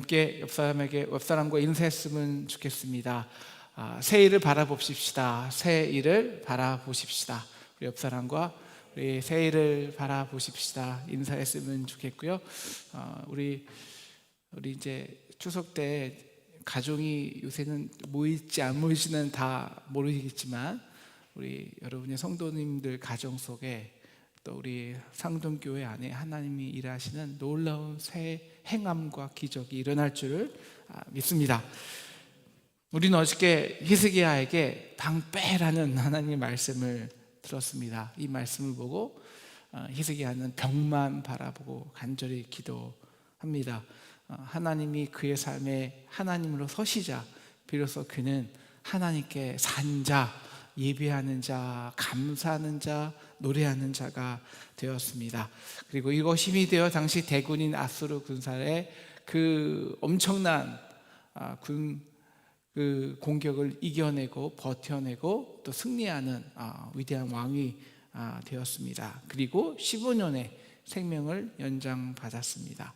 함께 옆사람과 인사했으면 좋겠습니다. 새해를 바라봅시다. 새해를 바라보십시다. 우리 옆사람과 우리 새해를 바라보십시다. 인사했으면 좋겠고요. 우리 이제 추석 때 가족이 요새는 모일지 안 모일지는 다 모르겠지만 우리 여러분의 성도님들 가정 속에 또 우리 상동교회 안에 하나님이 일하시는 놀라운 새 행함과 기적이 일어날 줄을 믿습니다. 우리는 어저께 히스기야에게 방패라는 하나님의 말씀을 들었습니다. 이 말씀을 보고 히스기야는 벽만 바라보고 간절히 기도합니다. 하나님이 그의 삶에 하나님으로 서시자 비로소 그는 하나님께 산 자, 예배하는 자, 감사하는 자, 노래하는 자가 되었습니다. 그리고 이것이 힘이 되어 당시 대군인 아수르 군사의 그 엄청난 그 공격을 이겨내고 버텨내고 또 승리하는 위대한 왕이 되었습니다. 그리고 15년의 생명을 연장받았습니다.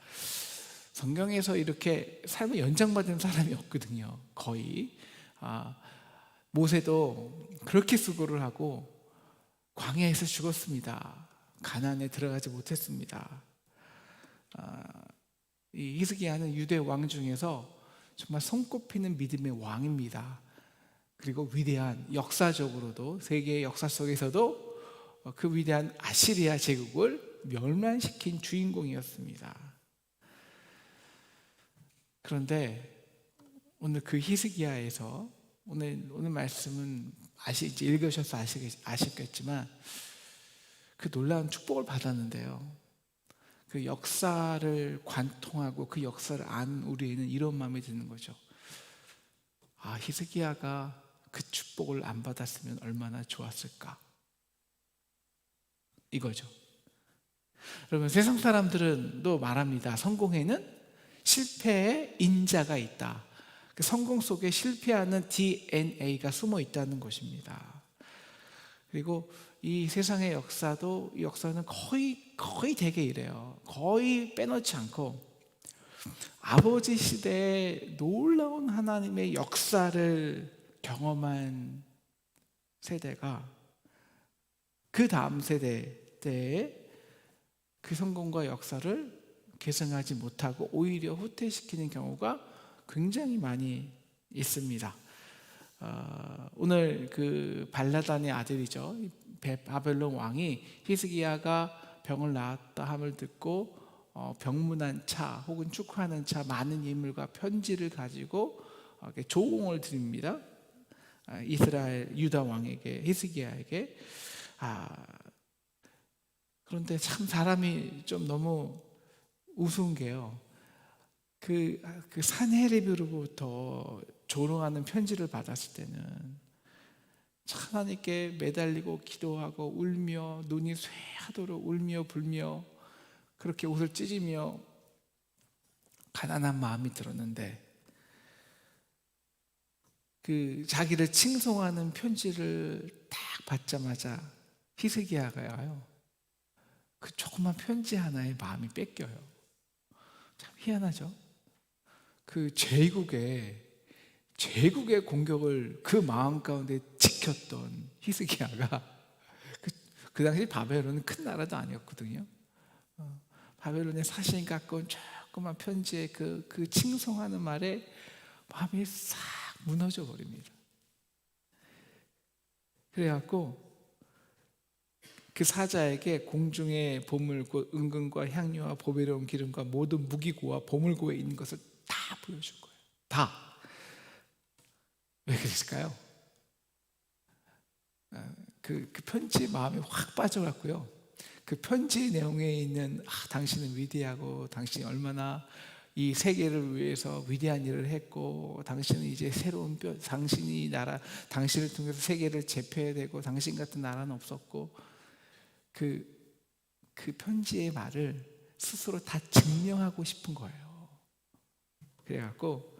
성경에서 이렇게 삶을 연장받은 사람이 없거든요. 거의 모세도 그렇게 수고를 하고 광야에서 죽었습니다. 가나안에 들어가지 못했습니다. 이 히스기야는 유대 왕 중에서 정말 손꼽히는 믿음의 왕입니다. 그리고 위대한, 역사적으로도 세계의 역사 속에서도 그 위대한 아시리아 제국을 멸망시킨 주인공이었습니다. 그런데 오늘 그 히스기야에서 오늘 말씀은 읽으셔서 아시겠지만 그 놀라운 축복을 받았는데요, 그 역사를 관통하고 그 역사를 안 우리에는 이런 마음이 드는 거죠. 히스기야가 그 축복을 안 받았으면 얼마나 좋았을까, 이거죠. 여러분, 세상 사람들은 또 말합니다. 성공에는 실패의 인자가 있다. 그 성공 속에 실패하는 DNA가 숨어 있다는 것입니다. 그리고 이 세상의 역사는 거의 대개 이래요. 거의 빼놓지 않고 아버지 시대에 놀라운 하나님의 역사를 경험한 세대가 그 다음 세대 때에 그 성공과 역사를 계승하지 못하고 오히려 후퇴시키는 경우가 굉장히 많이 있습니다. 오늘 그 발라단의 아들이죠, 바벨론 왕이 히스기야가 병을 낳았다 함을 듣고 병문안 차 혹은 축하하는 차 많은 예물과 편지를 가지고 조공을 드립니다. 이스라엘 유다 왕에게, 히스기야에게. 그런데 참 사람이 좀 너무 우스운 게요, 그 산헤립으로부터 조롱하는 편지를 받았을 때는 하나님께 매달리고 기도하고 울며 눈이 쇠하도록 울며 불며 그렇게 옷을 찢으며 가난한 마음이 들었는데, 그 자기를 칭송하는 편지를 딱 받자마자 히스기야가요, 그 조그만 편지 하나에 마음이 뺏겨요. 참 희한하죠. 그 제국의 공격을 그 마음 가운데 지켰던 히스기야가 그 당시 바벨론은 큰 나라도 아니었거든요. 바벨론의 사신 가까운 조그만 편지에 그 칭송하는 말에 마음이 싹 무너져 버립니다. 그래갖고 그 사자에게 공중의 보물과 은근과 향료와 보배로운 기름과 모든 무기고와 보물고에 있는 것을 다 보여준 거예요. 다. 왜 그랬을까요? 그 편지에 마음이 확 빠져갔고요, 그 편지 내용에 있는 당신은 위대하고 당신이 얼마나 이 세계를 위해서 위대한 일을 했고, 당신은 이제 새로운 당신을 통해서 세계를 제패해야 되고 당신 같은 나라는 없었고, 그 편지의 말을 스스로 다 증명하고 싶은 거예요. 그래갖고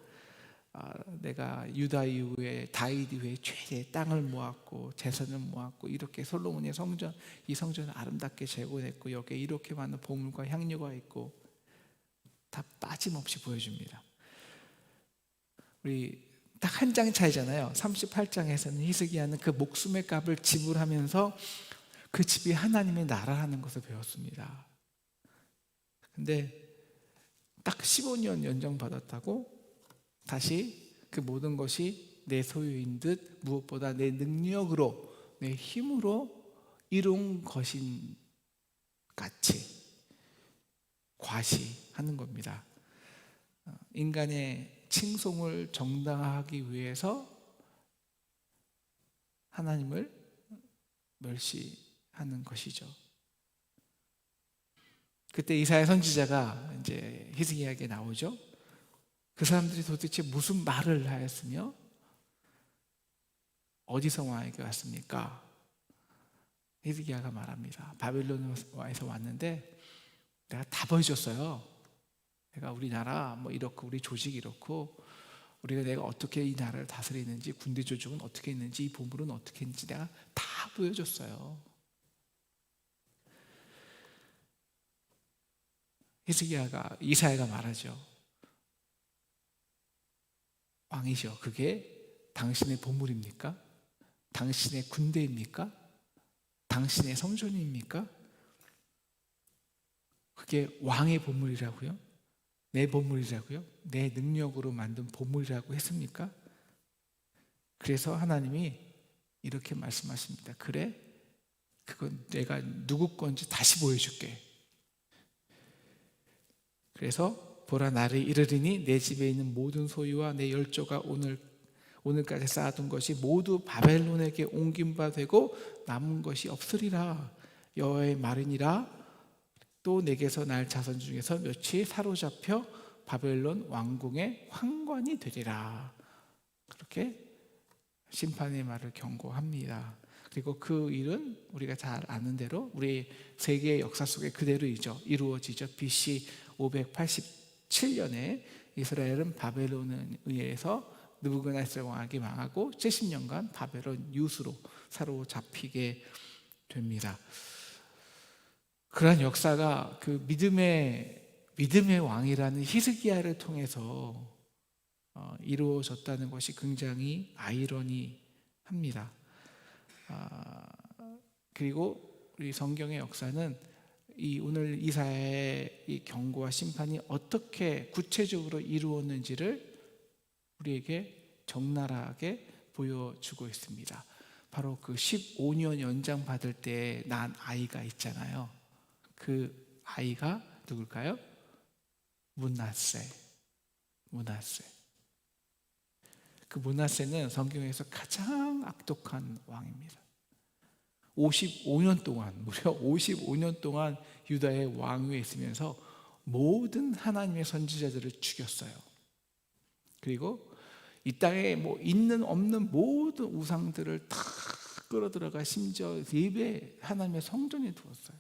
내가 유다 이후에 다윗 이후에 최대의 땅을 모았고 재산을 모았고, 이렇게 솔로몬의 이 성전을 아름답게 재건했고, 여기에 이렇게 많은 보물과 향료가 있고, 다 빠짐없이 보여줍니다. 우리 딱 한 장 차이잖아요. 38장에서는 히스기야는 그 목숨의 값을 지불하면서 그 집이 하나님의 나라라는 것을 배웠습니다. 근데 딱 15년 연장받았다고 다시 그 모든 것이 내 소유인 듯 무엇보다 내 능력으로 내 힘으로 이룬 것인 같이 과시하는 겁니다. 인간의 칭송을 정당화하기 위해서 하나님을 멸시하는 것이죠. 그때 이사야 선지자가 이제 히스기야에게 나오죠. 그 사람들이 도대체 무슨 말을 하였으며 어디서 왕에게 왔습니까? 히스기야가 말합니다. 바벨론에서 왔는데 내가 다 보여줬어요. 내가 우리나라 뭐 이렇고 우리 조직이 이렇고 우리가 내가 어떻게 이 나라를 다스리는지 군대 조직은 어떻게 있는지 이 보물은 어떻게 있는지 내가 다 보여줬어요. 이사야가 말하죠. 왕이죠. 그게 당신의 보물입니까? 당신의 군대입니까? 당신의 성전입니까? 그게 왕의 보물이라고요? 내 보물이라고요? 내 능력으로 만든 보물이라고 했습니까? 그래서 하나님이 이렇게 말씀하십니다. 그래? 그건 내가 누구 건지 다시 보여줄게. 그래서 보라, 나를 이르리니 내 집에 있는 모든 소유와 내 열조가 오늘까지 쌓아둔 것이 모두 바벨론에게 옮긴 바 되고 남은 것이 없으리라. 여호와의 말이니라. 또 내게서 날 자손 중에서 몇이 사로잡혀 바벨론 왕궁의 황관이 되리라. 그렇게 심판의 말을 경고합니다. 그리고 그 일은 우리가 잘 아는 대로 우리 세계의 역사 속에 그대로 이루어지죠. BC 587년에 이스라엘은 바벨론에 의해서 느부갓네살 왕에게 망하고 70년간 바벨론 유수로 사로잡히게 됩니다. 그러한 역사가 그 믿음의 왕이라는 히스기야를 통해서 이루어졌다는 것이 굉장히 아이러니합니다. 그리고 우리 성경의 역사는 오늘 이사야의 이 경고와 심판이 어떻게 구체적으로 이루었는지를 우리에게 적나라하게 보여주고 있습니다. 바로 그 15년 연장 받을 때 난 아이가 있잖아요. 그 아이가 누굴까요? 므낫세. 그 므낫세는 성경에서 가장 악독한 왕입니다. 55년 동안, 무려 55년 동안 유다의 왕위에 있으면서 모든 하나님의 선지자들을 죽였어요. 그리고 이 땅에 뭐 있는 없는 모든 우상들을 다 끌어들어가 심지어 예배 하나님의 성전에 두었어요.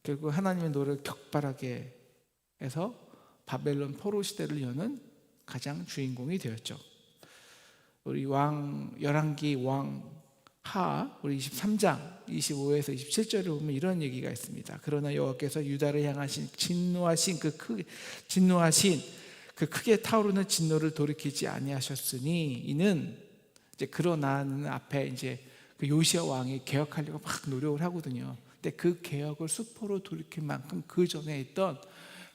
결국 하나님의 노를 격발하게 해서 바벨론 포로 시대를 여는 가장 주인공이 되었죠. 우리 열왕기 왕하 우리 23장 25에서 27절에 보면 이런 얘기가 있습니다. 그러나 여호와께서 유다를 향하신 진노하신 그 크게 타오르는 진노를 돌이키지 아니하셨으니 이는 이제 그러나는 앞에 이제 그 요시야 왕이 개혁하려고 막 노력을 하거든요. 근데 그 개혁을 수포로 돌이킬 만큼 그 전에 있던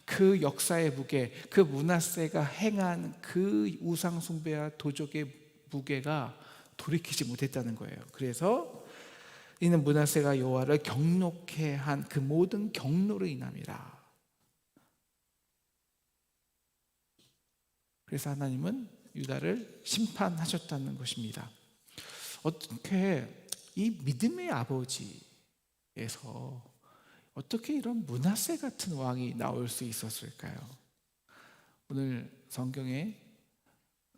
그 역사의 무게, 그 므낫세가 행한 그 우상 숭배와 도적의 무게가 돌이키지 못했다는 거예요. 그래서 이는 므낫세가 여호와를 경노케 한 그 모든 경노로 인함이라. 그래서 하나님은 유다를 심판하셨다는 것입니다. 어떻게 이 믿음의 아버지에서 어떻게 이런 므낫세 같은 왕이 나올 수 있었을까요? 오늘 성경에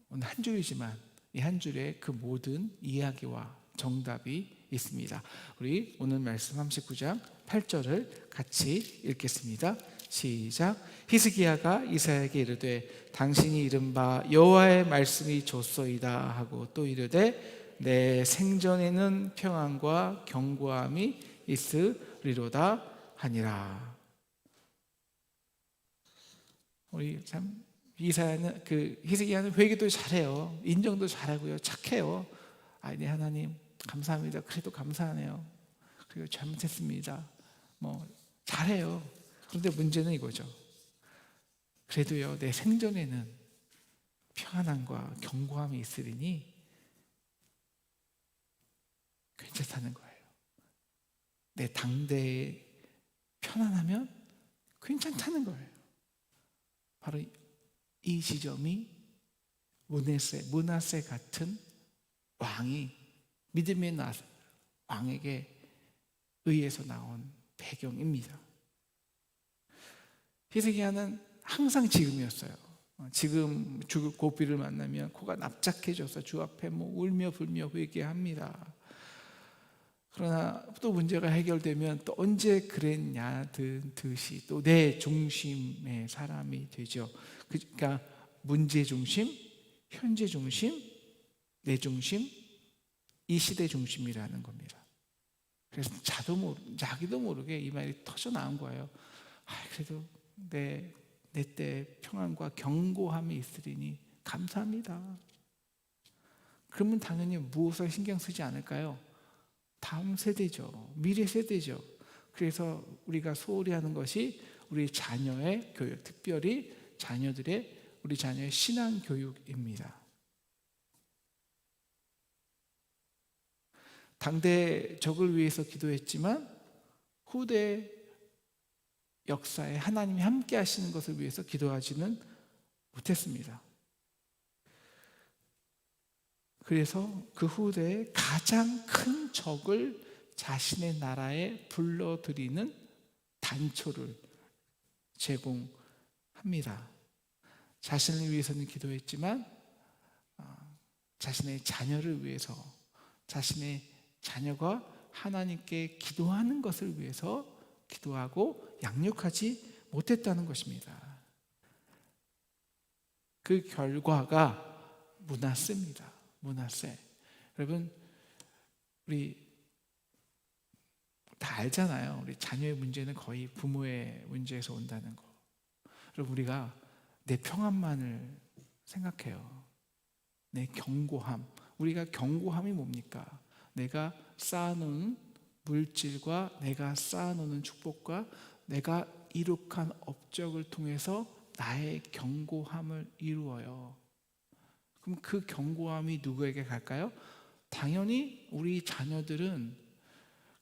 오늘 한 줄이지만 이 한 줄에 그 모든 이야기와 정답이 있습니다. 우리 오늘 말씀 39장 8절을 같이 읽겠습니다. 시작. 히스기야가 이사야에게 이르되 당신이 이른 바 여호와의 말씀이 좋소이다 하고 또 이르되 내 생전에는 평안과 견고함이 있으리로다 하니라. 우리 참 이사야는 히스기야는 회개도 잘해요. 인정도 잘하고요. 착해요. 네 하나님 감사합니다. 그래도 감사하네요. 그리고 잘못했습니다. 뭐 잘해요. 그런데 문제는 이거죠. 그래도요 내 생전에는 평안함과 견고함이 있으리니 괜찮다는 거예요. 내 당대에 편안하면 괜찮다는 거예요. 바로 이 지점이 므낫세 같은 왕이 믿음의 왕에게 의해서 나온 배경입니다. 히스기야는 항상 지금이었어요. 지금 죽을 고비를 만나면 코가 납작해져서 주 앞에 울며 불며 회개합니다. 그러나 또 문제가 해결되면 또 언제 그랬냐 듯이 또 내 중심의 사람이 되죠. 그러니까 문제 중심, 현재 중심, 내 중심, 이 시대 중심이라는 겁니다. 그래서 자기도 모르게 이 말이 터져 나온 거예요. 그래도 내 때 평안과 견고함이 있으리니 감사합니다. 그러면 당연히 무엇을 신경 쓰지 않을까요? 다음 세대죠. 미래 세대죠. 그래서 우리가 소홀히 하는 것이 우리 자녀의 교육, 특별히 우리 자녀의 신앙 교육입니다. 당대 적을 위해서 기도했지만 후대 역사에 하나님이 함께 하시는 것을 위해서 기도하지는 못했습니다. 그래서 그 후대에 가장 큰 적을 자신의 나라에 불러들이는 단초를 제공합니다. 자신을 위해서는 기도했지만 자신의 자녀를 위해서, 자신의 자녀가 하나님께 기도하는 것을 위해서 기도하고 양육하지 못했다는 것입니다. 그 결과가 므낫세입니다. 므낫세. 여러분, 우리 다 알잖아요. 우리 자녀의 문제는 거의 부모의 문제에서 온다는 거. 여러분, 우리가 내 평안만을 생각해요. 내 견고함. 우리가 견고함이 뭡니까? 내가 쌓아놓은 물질과 내가 쌓아놓는 축복과 내가 이룩한 업적을 통해서 나의 견고함을 이루어요. 그럼 그 견고함이 누구에게 갈까요? 당연히 우리 자녀들은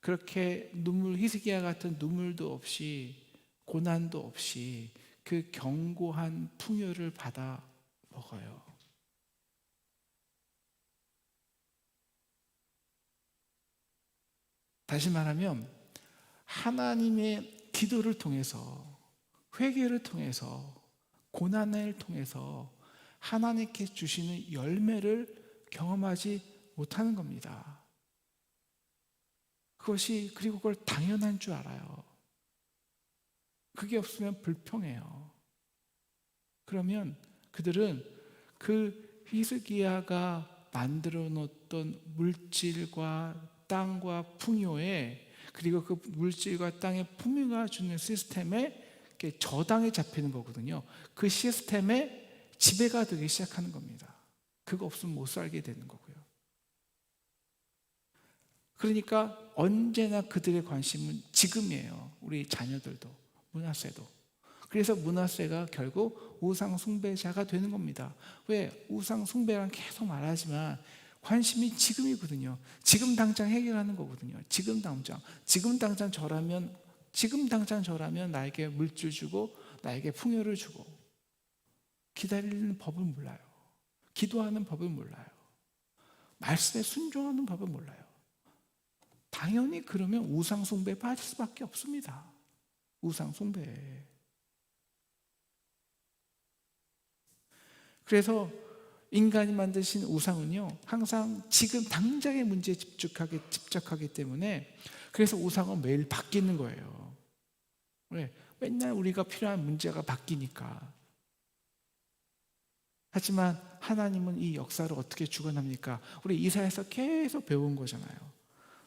그렇게 히스기야 같은 눈물도 없이 고난도 없이 그 견고한 풍요를 받아 먹어요. 다시 말하면 하나님의 기도를 통해서, 회개를 통해서, 고난을 통해서 하나님께 주시는 열매를 경험하지 못하는 겁니다. 그리고 그걸 당연한 줄 알아요. 그게 없으면 불평해요. 그러면 그들은 그 히스기야가 만들어 놓던 물질과 땅과 풍요에, 그리고 그 물질과 땅의 풍요가 주는 시스템에 저당에 잡히는 거거든요. 그 시스템에 지배가 되기 시작하는 겁니다. 그거 없으면 못 살게 되는 거고요. 그러니까 언제나 그들의 관심은 지금이에요. 우리 자녀들도, 므낫세도. 그래서 므낫세가 결국 우상 숭배자가 되는 겁니다. 왜? 우상 숭배란 계속 말하지만 관심이 지금이거든요. 지금 당장 해결하는 거거든요. 지금 당장 저라면 나에게 물질 주고 나에게 풍요를 주고. 기다리는 법을 몰라요. 기도하는 법을 몰라요. 말씀에 순종하는 법을 몰라요. 당연히 그러면 우상 숭배에 빠질 수밖에 없습니다. 우상 숭배. 그래서 인간이 만드신 우상은요, 항상 지금 당장의 문제에 집착하기 때문에, 그래서 우상은 매일 바뀌는 거예요. 왜? 맨날 우리가 필요한 문제가 바뀌니까. 하지만 하나님은 이 역사를 어떻게 주관합니까? 우리 이사야에서 계속 배운 거잖아요.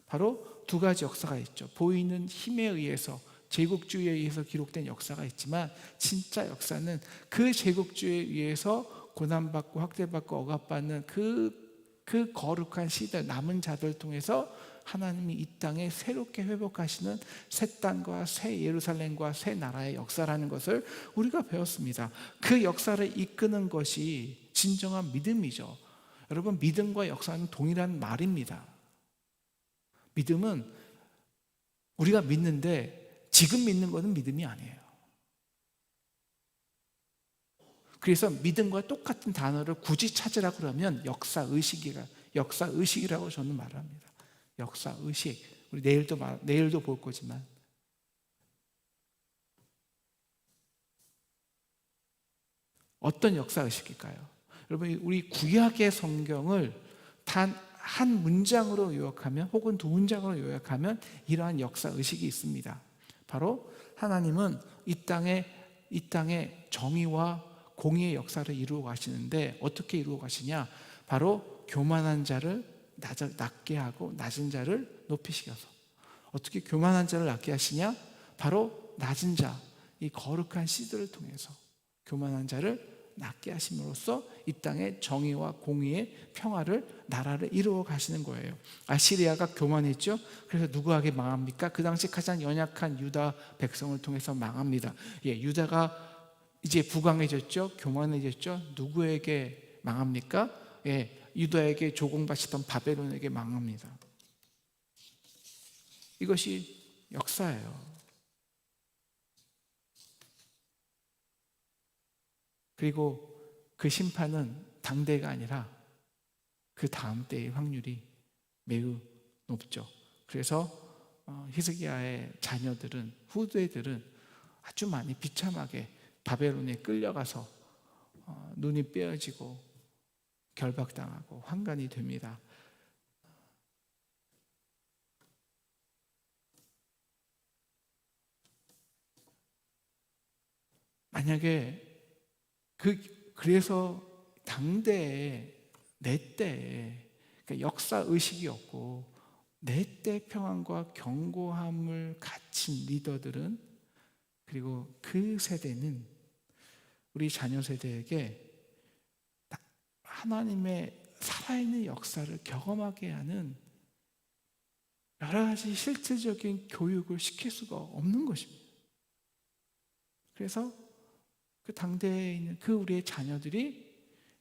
바로 두 가지 역사가 있죠. 보이는 힘에 의해서 제국주의에 의해서 기록된 역사가 있지만 진짜 역사는 그 제국주의에 의해서 고난받고 학대받고 억압받는 그 거룩한 시들, 남은 자들을 통해서 하나님이 이 땅에 새롭게 회복하시는 새 땅과 새 예루살렘과 새 나라의 역사라는 것을 우리가 배웠습니다. 그 역사를 이끄는 것이 진정한 믿음이죠. 여러분, 믿음과 역사는 동일한 말입니다. 믿음은 우리가 믿는데 지금 믿는 것은 믿음이 아니에요. 그래서 믿음과 똑같은 단어를 굳이 찾으라고 그러면 역사의식이라고 저는 말합니다. 역사의식. 우리 내일도 볼 거지만. 어떤 역사의식일까요? 여러분, 우리 구약의 성경을 단 한 문장으로 요약하면, 혹은 두 문장으로 요약하면 이러한 역사의식이 있습니다. 바로 하나님은 이 땅에 정의와 공의의 역사를 이루어 가시는데 어떻게 이루어 가시냐? 바로 교만한 자를 낮게 하고 낮은 자를 높이시켜서. 어떻게 교만한 자를 낮게 하시냐? 바로 낮은 자, 이 거룩한 씨들을 통해서 교만한 자를 낮게 하심으로써 이 땅에 정의와 공의의 평화를, 나라를 이루어 가시는 거예요. 아시리아가 교만했죠. 그래서 누구에게 망합니까? 그 당시 가장 연약한 유다 백성을 통해서 망합니다. 유다가 이제 부강해졌죠. 교만해졌죠. 누구에게 망합니까? 유다에게 조공바치던 바벨론에게 망합니다. 이것이 역사예요. 그리고 그 심판은 당대가 아니라 그 다음 때의 확률이 매우 높죠. 그래서 히스기야의 자녀들은, 후대들은 아주 많이 비참하게 바벨론에 끌려가서 눈이 빼어지고 결박당하고 환관이 됩니다. 만약에 그래서 당대에 내 때에, 그러니까 역사 의식이 없고 내 때 평안과 견고함을 갖춘 리더들은, 그리고 그 세대는 우리 자녀 세대에게 하나님의 살아있는 역사를 경험하게 하는 여러 가지 실질적인 교육을 시킬 수가 없는 것입니다. 그래서 그 당대에 있는 우리의 자녀들이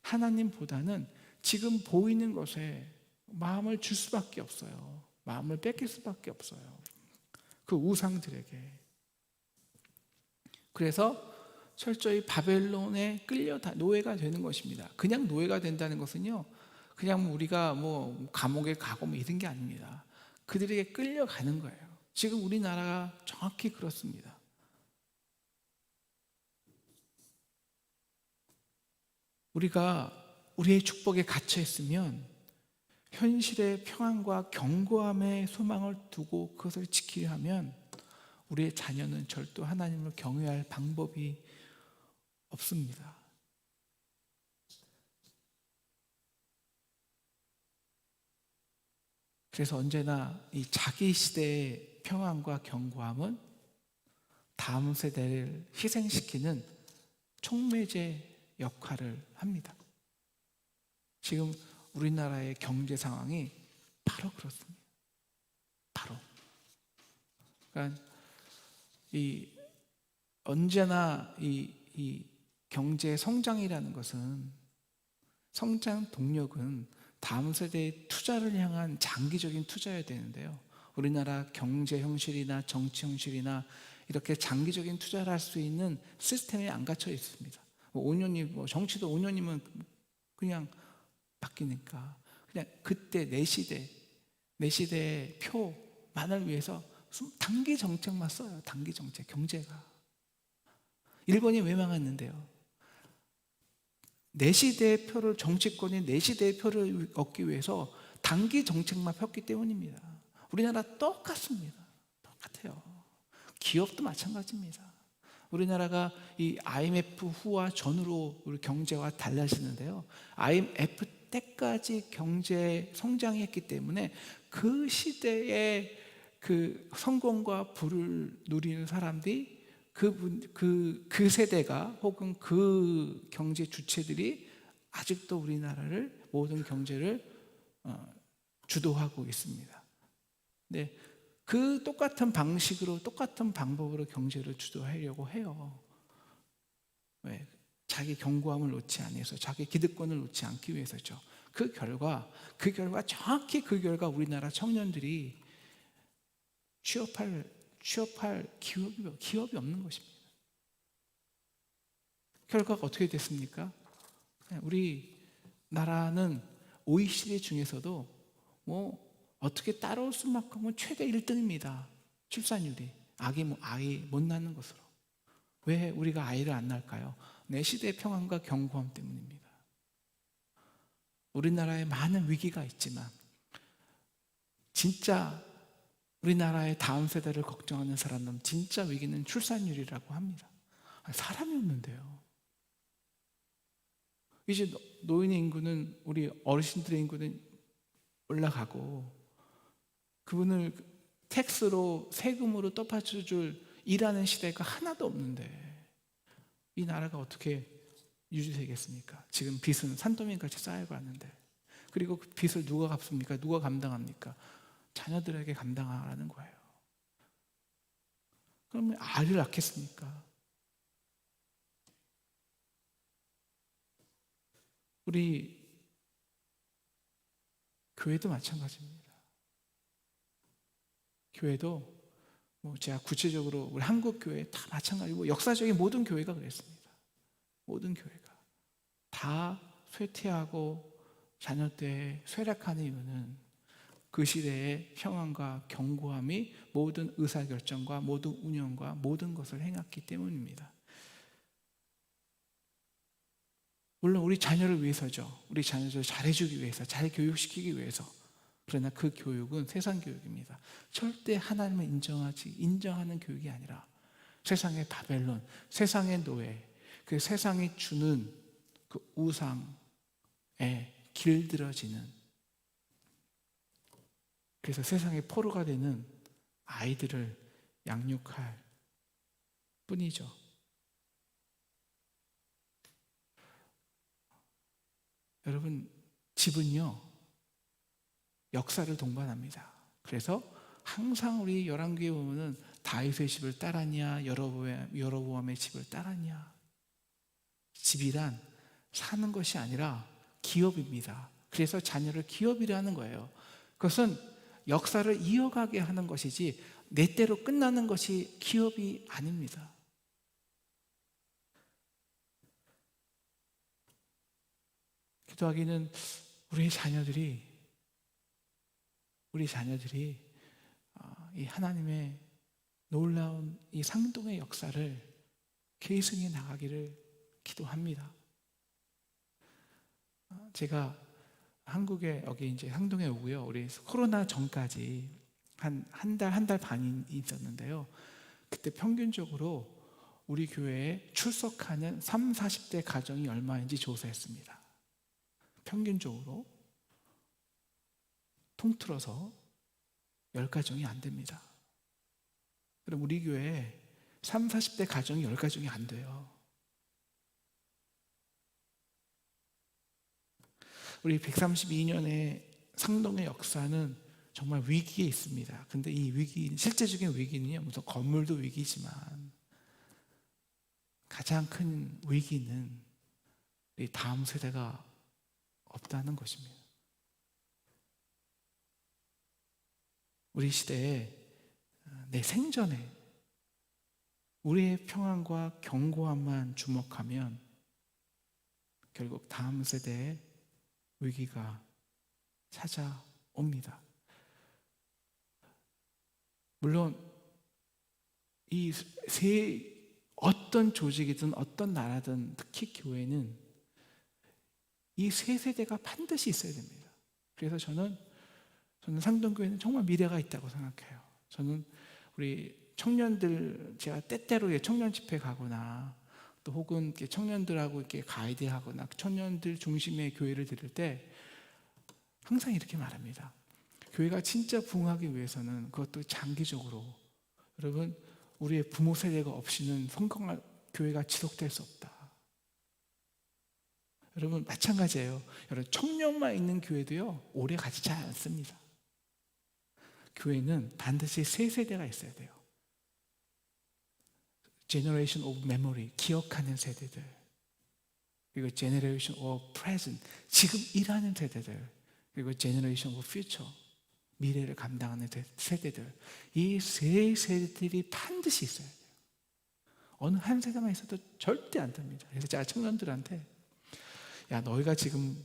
하나님보다는 지금 보이는 것에 마음을 줄 수밖에 없어요. 마음을 뺏길 수밖에 없어요. 그 우상들에게. 그래서 철저히 바벨론에 노예가 되는 것입니다. 그냥 노예가 된다는 것은요, 그냥 우리가 감옥에 가고 이런 게 아닙니다. 그들에게 끌려가는 거예요. 지금 우리나라가 정확히 그렇습니다. 우리가 우리의 축복에 갇혀 있으면 현실의 평안과 견고함의 소망을 두고 그것을 지키려 하면 우리의 자녀는 절도 하나님을 경외할 방법이 없습니다. 그래서 언제나 이 자기 시대의 평안과 견고함은 다음 세대를 희생시키는 촉매제 역할을 합니다. 지금 우리나라의 경제 상황이 바로 그렇습니다. 바로. 그러니까 언제나 이 경제 성장이라는 것은, 성장 동력은 다음 세대의 투자를 향한 장기적인 투자여야 되는데요. 우리나라 경제 형실이나 정치 형실이나 이렇게 장기적인 투자를 할 수 있는 시스템에 안 갇혀 있습니다. 5년이 정치도 5년이면 그냥 바뀌니까 그냥 그때 내 시대의 표만을 위해서 단기 정책만 써요. 단기 정책, 경제가. 일본이 왜 망했는데요? 내 시대의 표를, 정치권이 내 시대의 표를 얻기 위해서 단기 정책만 폈기 때문입니다. 우리나라 똑같습니다. 똑같아요. 기업도 마찬가지입니다. 우리나라가 이 IMF 후와 전후로 우리 경제가 달라지는데요. IMF 때까지 경제 성장했기 때문에 그 시대의 그 성공과 부를 누리는 사람들이 그 세대가 혹은 그 경제 주체들이 아직도 우리나라를 모든 경제를 주도하고 있습니다. 네, 그 똑같은 방식으로 똑같은 방법으로 경제를 주도하려고 해요. 왜? 자기 견고함을 놓지 않기 위해서, 자기 기득권을 놓지 않기 위해서죠. 그 결과 정확히 그 결과 우리나라 청년들이 취업할 기업이 없는 것입니다. 결과가 어떻게 됐습니까? 우리 나라는 OECD 중에서도 뭐 어떻게 따라올 수만큼은 최대 1등입니다. 출산율이 아이 못 낳는 것으로. 왜 우리가 아이를 안 낳을까요? 내 시대의 평안과 견고함 때문입니다. 우리나라에 많은 위기가 있지만 진짜 우리나라의 다음 세대를 걱정하는 사람은 진짜 위기는 출산율이라고 합니다. 사람이 없는데요. 이제 노인의 인구는, 우리 어르신들의 인구는 올라가고 그분을 텍스로, 세금으로 떠받쳐줄 일하는 시대가 하나도 없는데 이 나라가 어떻게 유지되겠습니까? 지금 빚은 산더미같이 쌓여가 왔는데, 그리고 그 빚을 누가 갚습니까? 누가 감당합니까? 자녀들에게 감당하라는 거예요. 그러면 아이를 낳겠습니까? 우리 교회도 마찬가지입니다. 교회도 뭐 제가 구체적으로 우리 한국 교회 다 마찬가지고 역사적인 모든 교회가 그랬습니다. 모든 교회가 다 쇠퇴하고 자녀 때 쇠락하는 이유는 그 시대의 평안과 견고함이 모든 의사결정과 모든 운영과 모든 것을 행했기 때문입니다. 물론 우리 자녀를 위해서죠. 우리 자녀를 잘해주기 위해서, 잘 교육시키기 위해서. 그러나 그 교육은 세상 교육입니다. 절대 하나님을 인정하는 교육이 아니라 세상의 바벨론, 세상의 노예, 그 세상이 주는 그 우상에 길들여지는, 그래서 세상의 포로가 되는 아이들을 양육할 뿐이죠. 여러분, 집은요 역사를 동반합니다. 그래서 항상 우리 열왕기에 보면은 다윗의 집을 따랐냐, 여로보암의 집을 따랐냐. 집이란 사는 것이 아니라 기업입니다. 그래서 자녀를 기업이라 하는 거예요. 그것은 역사를 이어가게 하는 것이지 내 때로 끝나는 것이 기업이 아닙니다. 기도하기는 우리 자녀들이 이 하나님의 놀라운 이 상동의 역사를 계승해 나가기를 기도합니다. 제가 한국에 여기 이제 상동에 오고요. 우리 코로나 전까지 한 달 반이 있었는데요. 그때 평균적으로 우리 교회에 출석하는 30, 40대 가정이 얼마인지 조사했습니다. 평균적으로 통틀어서 10가정이 안 됩니다. 그럼 우리 교회에 30, 40대 가정이 10가정이 안 돼요. 우리 132년의 상동의 역사는 정말 위기에 있습니다. 근데 이 실제적인 위기는요, 무슨 건물도 위기지만 가장 큰 위기는 이 다음 세대가 없다는 것입니다. 우리 시대에 내 생전에 우리의 평안과 견고함만 주목하면 결국 다음 세대의 위기가 찾아옵니다. 물론 어떤 조직이든 어떤 나라든 특히 교회는 이 세 세대가 반드시 있어야 됩니다. 그래서 저는 상동교회는 정말 미래가 있다고 생각해요. 저는 우리 청년들, 제가 때때로 청년 집회 가거나 또 혹은 이렇게 청년들하고 이렇게 가이드하거나 청년들 중심의 교회를 들을 때 항상 이렇게 말합니다. 교회가 진짜 부흥하기 위해서는 그것도 장기적으로, 여러분, 우리의 부모 세대가 없이는 성공할 교회가 지속될 수 없다. 여러분, 마찬가지예요. 여러분, 청년만 있는 교회도요, 오래 가지 잘 않습니다. 교회는 반드시 세 세대가 있어야 돼요. Generation of Memory, 기억하는 세대들. 그리고 Generation of Present, 지금 일하는 세대들. 그리고 Generation of Future, 미래를 감당하는 세대들. 이 세 세대들이 반드시 있어야 돼요. 어느 한 세대만 있어도 절대 안 됩니다. 그래서 제가 청년들한테, 야, 너희가 지금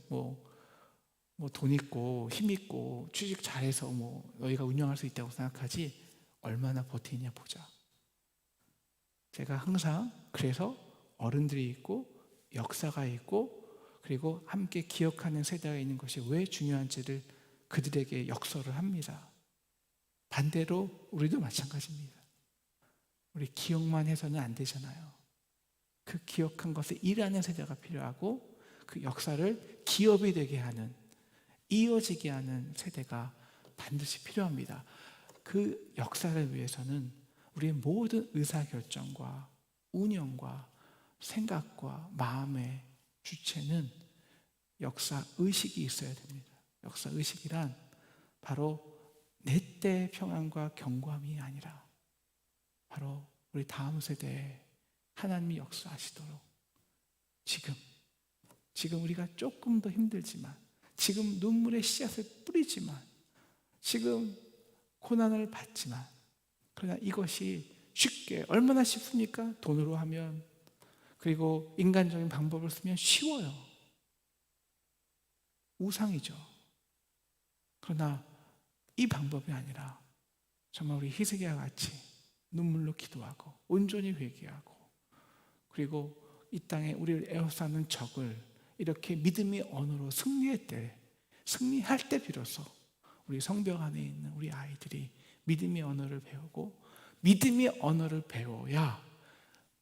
돈 있고 힘 있고 취직 잘해서 너희가 운영할 수 있다고 생각하지 얼마나 버티냐 보자. 제가 항상 그래서 어른들이 있고 역사가 있고 그리고 함께 기억하는 세대가 있는 것이 왜 중요한지를 그들에게 역설을 합니다. 반대로 우리도 마찬가지입니다. 우리 기억만 해서는 안 되잖아요. 그 기억한 것을 일하는 세대가 필요하고 그 역사를 기업이 되게 하는, 이어지게 하는 세대가 반드시 필요합니다. 그 역사를 위해서는 우리의 모든 의사결정과 운영과 생각과 마음의 주체는 역사의식이 있어야 됩니다. 역사의식이란 바로 내 때의 평안과 경고함이 아니라 바로 우리 다음 세대에 하나님이 역사하시도록 지금 우리가 조금 더 힘들지만, 지금 눈물의 씨앗을 뿌리지만, 지금 고난을 받지만, 그러나 이것이 쉽게, 얼마나 쉽습니까? 돈으로 하면, 그리고 인간적인 방법을 쓰면 쉬워요. 우상이죠. 그러나 이 방법이 아니라 정말 우리 히스기야 같이 눈물로 기도하고 온전히 회개하고, 그리고 이 땅에 우리를 에워싸는 적을 이렇게 믿음의 언어로 승리할 때 비로소 우리 성벽 안에 있는 우리 아이들이 믿음의 언어를 배우고, 믿음의 언어를 배워야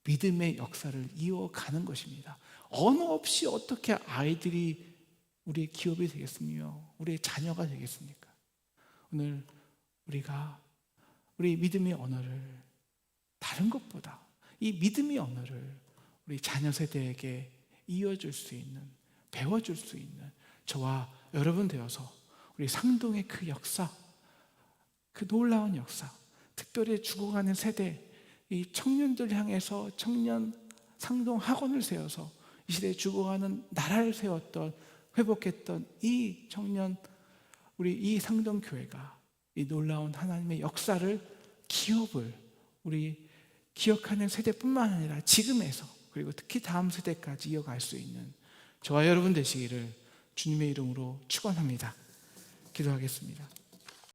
믿음의 역사를 이어가는 것입니다. 언어 없이 어떻게 아이들이 우리의 기업이 되겠으며 우리의 자녀가 되겠습니까? 오늘 우리가 우리 믿음의 언어를 다른 것보다 이 믿음의 언어를 우리 자녀 세대에게 이어줄 수 있는, 배워줄 수 있는 저와 여러분 되어서 우리 상동의 그 역사, 그 놀라운 역사, 특별히 죽어가는 세대, 이 청년들 향해서 청년 상동 학원을 세워서 이 시대에 죽어가는 나라를 세웠던, 회복했던 이 청년, 우리 이 상동 교회가 이 놀라운 하나님의 역사를, 기업을 우리 기억하는 세대뿐만 아니라 지금에서 그리고 특히 다음 세대까지 이어갈 수 있는 저와 여러분 되시기를 주님의 이름으로 축원합니다. 기도하겠습니다.